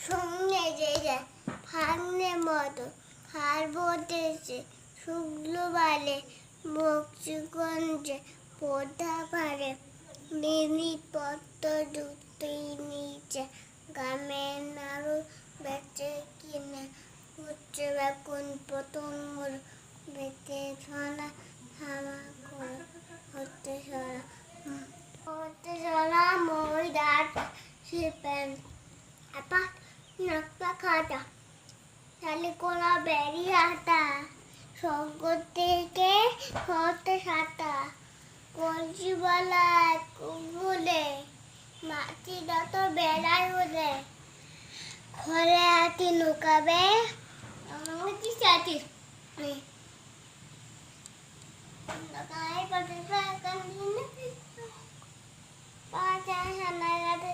সঙ্গে যে ফান্নে মতো হার বটেছে শুক্লো বালে বক্সিগঞ্জে পোধা পারে মিনিট পত্র দুটোই নিচে গ্রামের নাড়ু বেচে কিনে উঠছে বেগুন পতঙ্গ বেঁচে ছড়া থামা করে হতে ছড়া মই দাঁত শিল্পেন apa nakta khata তাহলে কোলা বেরিয়ে আটা শঙ্কর থেকে হতে সাতা কলসিওয়ালা বলে মাটিটা তো বেড়াই বলে ঘরে হাতি লুকাবে আমার কি চাটি গায়ে পাতে পাতা সানা গাতে